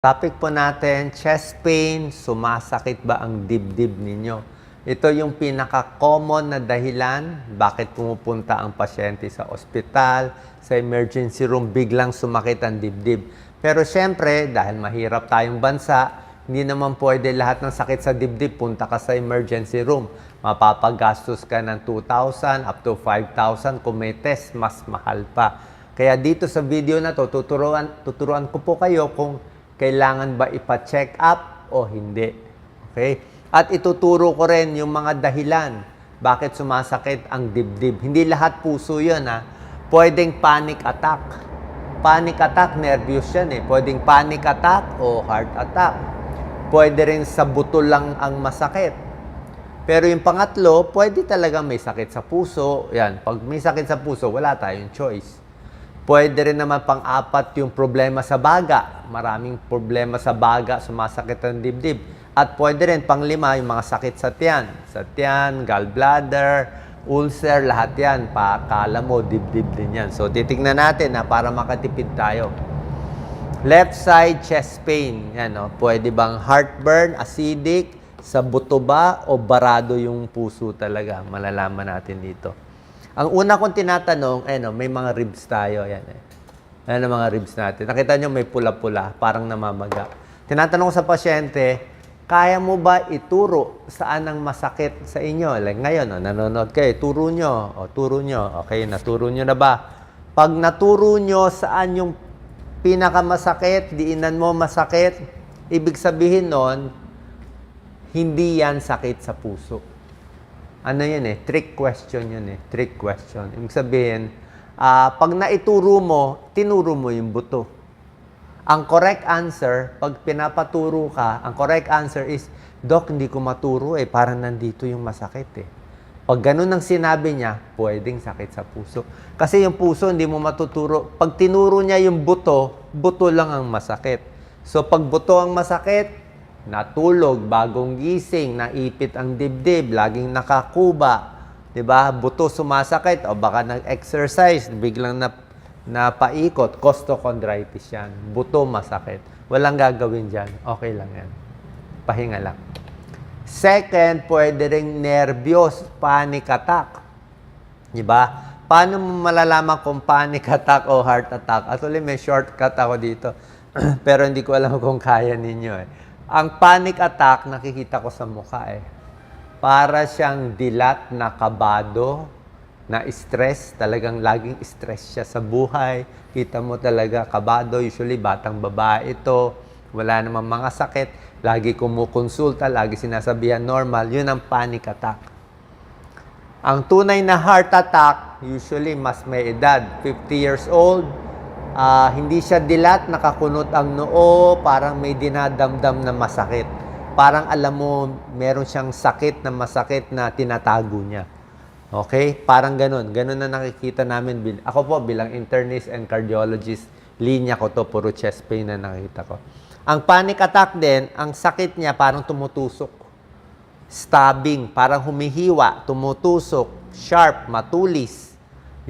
Topic po natin, chest pain, sumasakit ba ang dibdib ninyo? Ito yung pinaka-common na dahilan bakit pumupunta ang pasyente sa ospital, sa emergency room, biglang sumakit ang dibdib. Pero syempre, dahil mahirap tayong bansa, hindi naman pwede lahat ng sakit sa dibdib, punta ka sa emergency room. Mapapagastos ka ng 2,000 up to 5,000 kung may test, mas mahal pa. Kaya dito sa video na to, tuturuan ko po kayo kung kailangan ba ipa-check up o hindi. Okay? At ituturo ko rin yung mga dahilan bakit sumasakit ang dibdib. Hindi lahat puso yun, ha? Pwedeng panic attack. Panic attack, nervous yan eh. Pwedeng panic attack o heart attack. Pwede rin sa buto lang ang masakit. Pero yung pangatlo, pwede talaga may sakit sa puso. Yan, pag may sakit sa puso, wala tayong choice. Pwede rin naman pang-apat yung problema sa baga. Maraming problema sa baga, sumasakit ang dibdib. At pwede rin pang-lima yung mga sakit sa tiyan. Sa tiyan, gallbladder, ulcer, lahat yan. Pakala mo, dibdib din yan. So, titignan natin na para makatipid tayo. Left side chest pain. Yan, no? Pwede bang heartburn, acidic, sa buto ba o barado yung puso talaga? Malalaman natin dito. Ang una kong tinatanong, may mga ribs tayo. Yan, Ayan ang mga ribs natin. Nakita nyo may pula-pula, parang namamaga. Tinatanong ko sa pasyente, kaya mo ba ituro saan ang masakit sa inyo? Like ngayon, nanonood kayo, turo nyo. Turo nyo. Okay, naturo nyo na ba? Pag naturo nyo saan yung pinakamasakit, diinan mo masakit, ibig sabihin nun, hindi yan sakit sa puso. Ano yun trick question yun trick question. Ibig sabihin, pag naituro mo, tinuro mo yung buto. Ang correct answer, pag pinapaturo ka, ang correct answer is, Doc, hindi ko maturo parang nandito yung masakit Pag ganun ang sinabi niya, pwedeng sakit sa puso. Kasi yung puso, hindi mo matuturo. Pag tinuro niya yung buto, buto lang ang masakit. So, pag buto ang masakit, natulog, bagong gising, naipit ang dibdib, laging nakakuba, 'di ba? Buto sumasakit o baka nag-exercise, biglang napaikot, costochondritis 'yan. Buto masakit. Walang gagawin diyan. Okay lang 'yan. Pahinga lang. Second, pwede ring nervyos, panic attack. 'Di ba? Paano mo malalaman kung panic attack o heart attack? Actually, may shortcut ako dito. Pero hindi ko alam kung kaya ninyo Ang panic attack, nakikita ko sa mukha Para siyang dilat na kabado, na stress. Talagang laging stress siya sa buhay. Kita mo talaga kabado. Usually, batang babae ito. Wala namang mga sakit. Lagi kumukonsulta. Lagi sinasabihan normal. Yun ang panic attack. Ang tunay na heart attack, usually mas may edad. 50 years old. Hindi siya dilat, nakakunot ang noo, parang may dinadamdam na masakit. Parang alam mo, meron siyang sakit na masakit na tinatago niya. Okay? Parang ganun. Ganun na nakikita namin. Ako po, bilang internist and cardiologist, linya ko to, puro chest pain na nakita ko. Ang panic attack din, ang sakit niya parang tumutusok. Stabbing, parang humihiwa, tumutusok, sharp, matulis.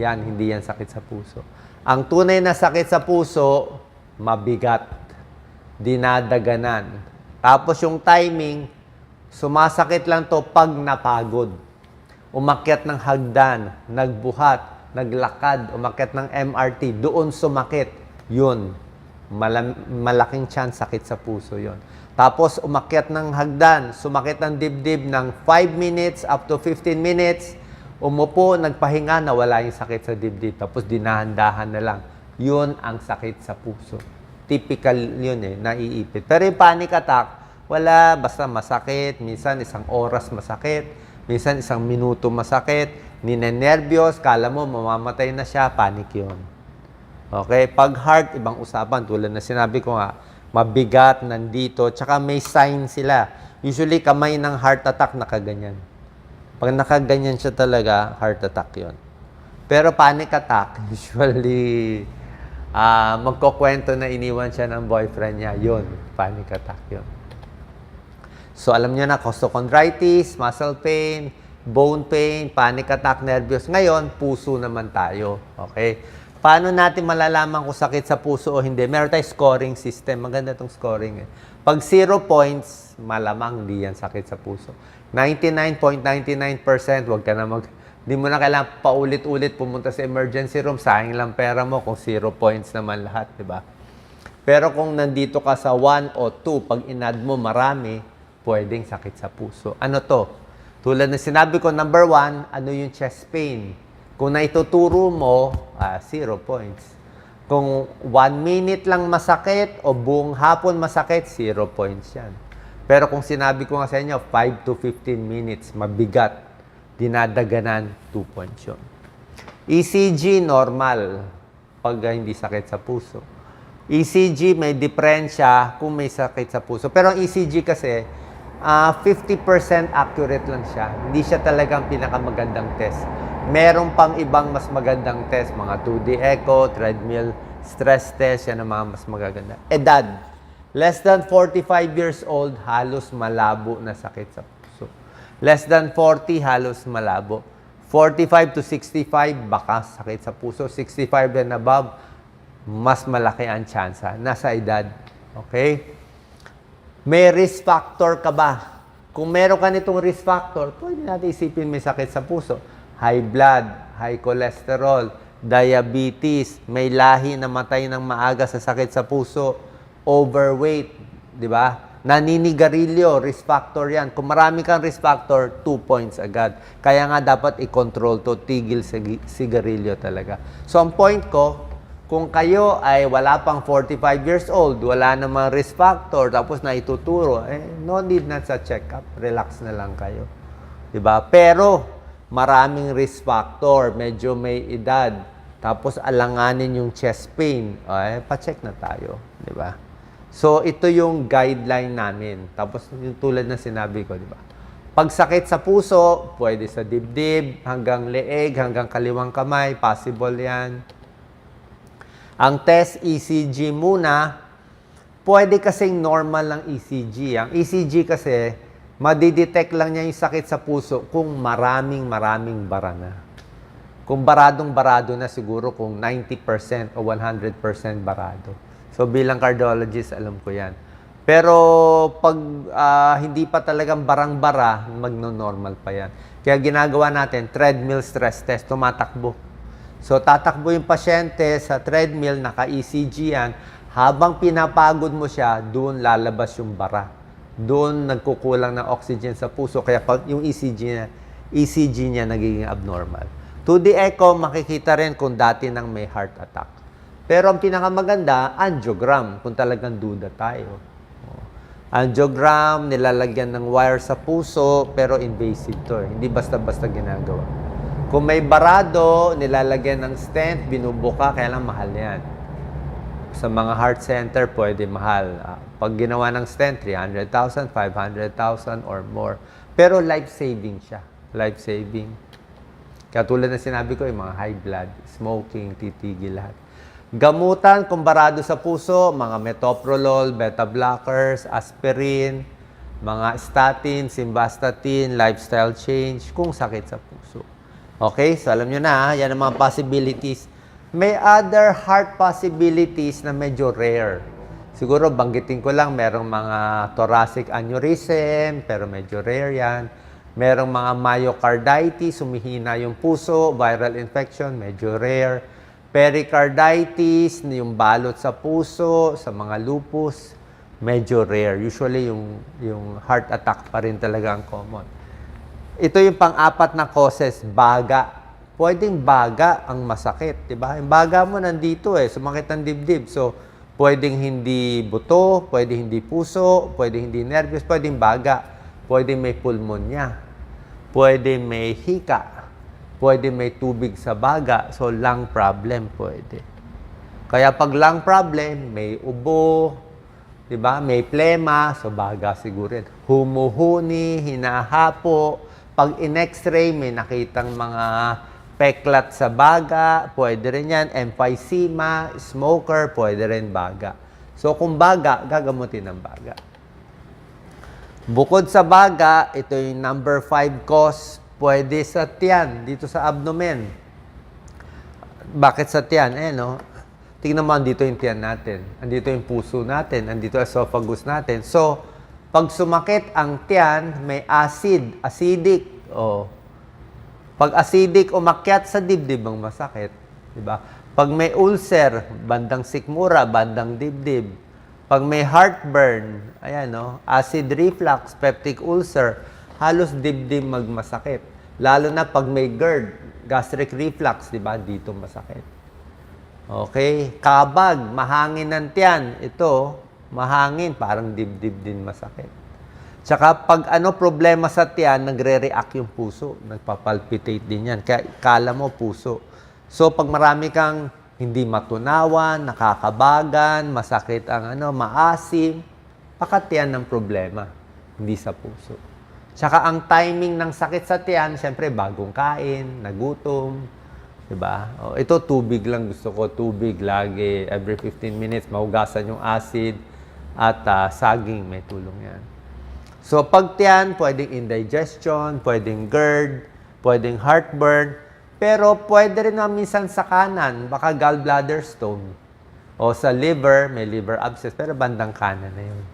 Yan, hindi yan sakit sa puso. Ang tunay na sakit sa puso, mabigat, dinadaganan. Tapos yung timing, sumasakit lang to pag napagod. Umakyat ng hagdan, nagbuhat, naglakad, umakyat ng MRT, doon sumakit. Yun, malaking chance sakit sa puso yun. Tapos umakyat ng hagdan, sumakit ng dibdib ng 5 minutes up to 15 minutes, umupo, nagpahinga, nawala yung sakit sa dibdib. Tapos dinahan-dahan na lang. Yun ang sakit sa puso. Typical yun naiipit. Pero yung panic attack, wala, basta masakit. Minsan isang oras masakit. Minsan isang minuto masakit. Ninenervyos, kala mo mamamatay na siya, panic yun. Okay? Pag heart, ibang usapan. Tulad na sinabi ko nga, mabigat, nandito, tsaka may sign sila. Usually, kamay ng heart attack nakaganyan. Pag nakaganyan siya talaga, heart attack yun. Pero panic attack, usually, magkukwento na iniwan siya ng boyfriend niya. Yun, panic attack yun. So, alam niyo na, costochondritis, muscle pain, bone pain, panic attack, nervyos. Ngayon, puso naman tayo. Okay? Paano natin malalaman kung sakit sa puso o hindi? Meron tayong scoring system. Maganda itong scoring. Pag 0 points, malamang hindi yan sakit sa puso. 99.99%, wag ka na hindi mo na kailangan paulit-ulit pumunta sa emergency room. Sayang lang pera mo kung 0 points naman lahat, di ba? Pero kung nandito ka sa 1 o 2, pag inad mo marami, pwedeng sakit sa puso. Ano to? Tulad na sinabi ko, number 1, ano yung chest pain? Kung naituturo mo, 0 points. Kung 1 minute lang masakit o buong hapon masakit, 0 points yan. Pero kung sinabi ko nga sa inyo, 5 to 15 minutes, mabigat, dinadaganan, 2 points yun. ECG, normal, pag hindi sakit sa puso. ECG, may diferensya kung may sakit sa puso. Pero ang ECG kasi, 50% accurate lang siya. Hindi siya talagang pinakamagandang test. Meron pang ibang mas magandang test, mga 2D echo, treadmill, stress test, yan ang mga mas magaganda. Edad, less than 45 years old, halos malabo na sakit sa puso. Less than 40, halos malabo. 45 to 65, baka sakit sa puso. 65 and above, mas malaki ang tsansa. Nasa edad. Okay? May risk factor ka ba? Kung meron ka nitong risk factor, pwede natin isipin may sakit sa puso. High blood, high cholesterol, diabetes, may lahi na matay ng maaga sa sakit sa puso, overweight, di ba? Naninigarilyo, risk factor yan. Kung marami kang risk factor, 2 points agad. Kaya nga dapat i-control to, tigil sigarilyo talaga. So ang point ko, kung kayo ay wala pang 45 years old, wala namang risk factor, tapos naituturo, no need na sa check-up. Relax na lang kayo. Diba? Pero, maraming risk factor, medyo may edad, tapos alanganin yung chest pain, pa-check na tayo. Diba? So, ito yung guideline namin. Tapos, yung tulad na sinabi ko, diba? Pag sakit sa puso, pwede sa dibdib, hanggang leeg, hanggang kaliwang kamay, possible yan. Ang test ECG muna, pwede kasing normal lang ECG. Ang ECG kasi, madidetect lang niya yung sakit sa puso kung maraming bara na. Kung baradong-barado na siguro kung 90% o 100% barado. So bilang cardiologist, alam ko yan. Pero pag hindi pa talagang barang-bara, magno-normal pa yan. Kaya ginagawa natin, treadmill stress test, tumatakbo. So, tatakbo yung pasyente sa treadmill, naka-ECG yan. Habang pinapagod mo siya, doon lalabas yung bara. Doon nagkukulang ng oxygen sa puso. Kaya pag yung ECG niya nagiging abnormal. 2D echo, makikita rin kung dati nang may heart attack. Pero ang pinakamaganda, angiogram, kung talagang duda tayo. Angiogram, nilalagyan ng wire sa puso, pero invasive to. Hindi basta-basta ginagawa. Kung may barado, nilalagyan ng stent, binubuka, kaya lang mahal yan. Sa mga heart center, pwede mahal. Pag ginawa ng stent, 300,000, 500,000 or more. Pero life-saving siya. Life-saving. Katulad na sinabi ko, yung mga high blood, smoking, titigil lahat. Gamutan, kung barado sa puso, mga metoprolol, beta blockers, aspirin, mga statin, simvastatin, lifestyle change, kung sakit sa puso. Okay? So, alam nyo na, yan ang mga possibilities. May other heart possibilities na medyo rare. Siguro, banggitin ko lang, merong mga thoracic aneurysm, pero medyo rare yan. Merong mga myocarditis, humihina yung puso, viral infection, medyo rare. Pericarditis, yung balot sa puso, sa mga lupus, medyo rare. Usually, yung heart attack pa rin talaga ang common. Ito yung pang-apat na causes, baga. Pwedeng baga ang masakit, di ba? Yung baga mo nandito sumakit ang dibdib. So, pwedeng hindi buto, pwedeng hindi puso, pwedeng hindi nervous, pwedeng baga. Pwedeng may pulmonya, pwedeng may hika, pwedeng may tubig sa baga. So, lung problem pwede. Kaya pag lung problem, may ubo, di ba? May plema, so baga siguro rin. Humuhuni, hinahapo. Pag in-x-ray, may nakitang mga peklat sa baga, pwede rin yan. Emphysema, smoker, pwede rin baga. So, kung baga, gagamutin ng baga. Bukod sa baga, ito yung number 5 cause, pwede sa tiyan, dito sa abdomen. Bakit sa tiyan? No? Tingnan mo, andito yung tiyan natin. Andito yung puso natin. Andito esophagus natin. So, pag sumakit ang tiyan, may acidic. Pag acidic, umakyat sa dibdib ang masakit. Diba? Pag may ulcer, bandang sikmura, bandang dibdib. Pag may heartburn, ayan, acid reflux, peptic ulcer, halos dibdib magmasakit. Lalo na pag may GERD, gastric reflux, di ba? Dito masakit. Okay? Kabag, mahangin ng tiyan. Ito, mahangin, parang dibdib din masakit. Tsaka pag problema sa tiyan, nagre-react yung puso. Nagpapalpitate din yan. Kaya kala mo puso. So, pag marami kang hindi matunawan, nakakabagan, masakit ang maasim, pakatiyan ng problema, hindi sa puso. Tsaka ang timing ng sakit sa tiyan, siyempre bagong kain, nagutom, diba? Ito tubig lang gusto ko, tubig lagi, every 15 minutes, mahugasan yung acid at saging, may tulong yan. So pag tiyan, pwedeng indigestion, pwedeng GERD, pwedeng heartburn, pero pwede rin na minsan sa kanan, baka gallbladder stone. O sa liver, may liver abscess, pero bandang kanan na yun.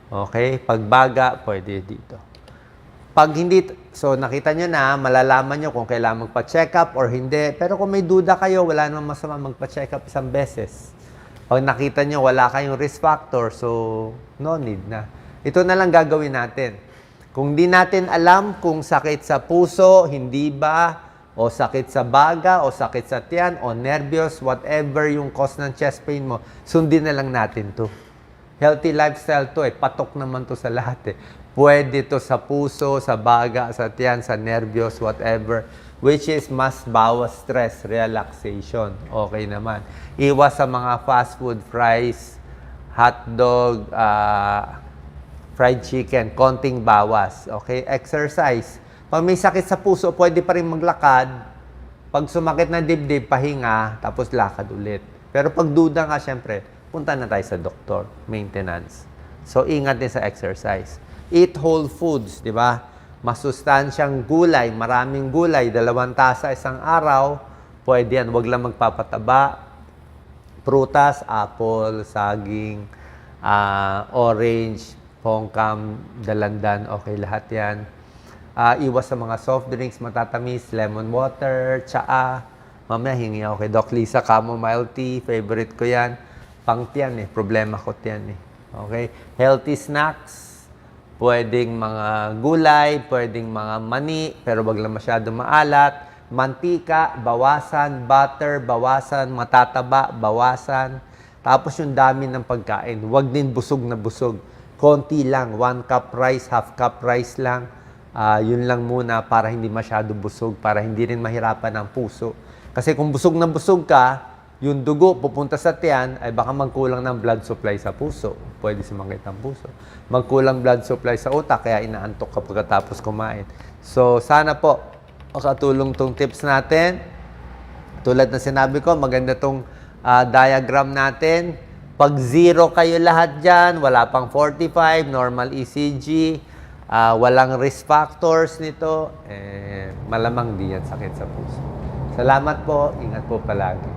Okay? Pag baga, pwede dito. Pag hindi, so nakita nyo na, malalaman nyo kung kailangan magpa-check up or hindi. Pero kung may duda kayo, wala namang masama magpa-check up isang beses. Pag nakita nyo, wala kayong risk factor, so no need na. Ito na lang gagawin natin. Kung di natin alam kung sakit sa puso, hindi ba, o sakit sa baga, o sakit sa tiyan, o nervyos, whatever yung cause ng chest pain mo, sundin na lang natin to. Healthy lifestyle to patok naman to sa lahat Pwede to sa puso, sa baga, sa tiyan, sa nervyos, whatever. Which is mas bawas stress, relaxation. Okay naman. Iwas sa mga fast food, fries, hotdog, fried chicken, konting bawas. Okay? Exercise. Pag may sakit sa puso, pwede pa rin maglakad. Pag sumakit na dibdib, pahinga, tapos lakad ulit. Pero pag duda nga, syempre, punta na tayo sa doktor, maintenance. So, ingat din sa exercise. Eat whole foods, di ba? Masustansyang gulay, maraming gulay, 2 tasa isang araw, pwede yan. Huwag lang magpapataba. Prutas, apple, saging, orange, pongkam, dalandan, okay lahat yan. Iwas sa mga soft drinks, matatamis, lemon water, tsaa. Mamaya hingi ako kay Doc Lisa, chamomile tea, favorite ko yan. Pang tiyan problema ko tiyan Okay? Healthy snacks, pwedeng mga gulay, pwedeng mga mani, pero wag lang masyado maalat. Mantika, bawasan. Butter, bawasan. Matataba, bawasan. Tapos yung dami ng pagkain, wag din busog na busog. Konti lang, 1 cup rice, half cup rice lang. Yun lang muna para hindi masyado busog, para hindi rin mahirapan ang puso. Kasi kung busog na busog ka, yung dugo pupunta sa tiyan, ay baka magkulang ng blood supply sa puso. Pwede sumakit ang puso. Magkulang blood supply sa utak, kaya inaantok ka pagkatapos kumain. So, sana po, makatulong tong tips natin. Tulad na sinabi ko, maganda tong diagram natin. Pag 0 kayo lahat dyan, wala pang 45, normal ECG, walang risk factors nito, malamang di yan sakit sa puso. Salamat po, ingat po palagi.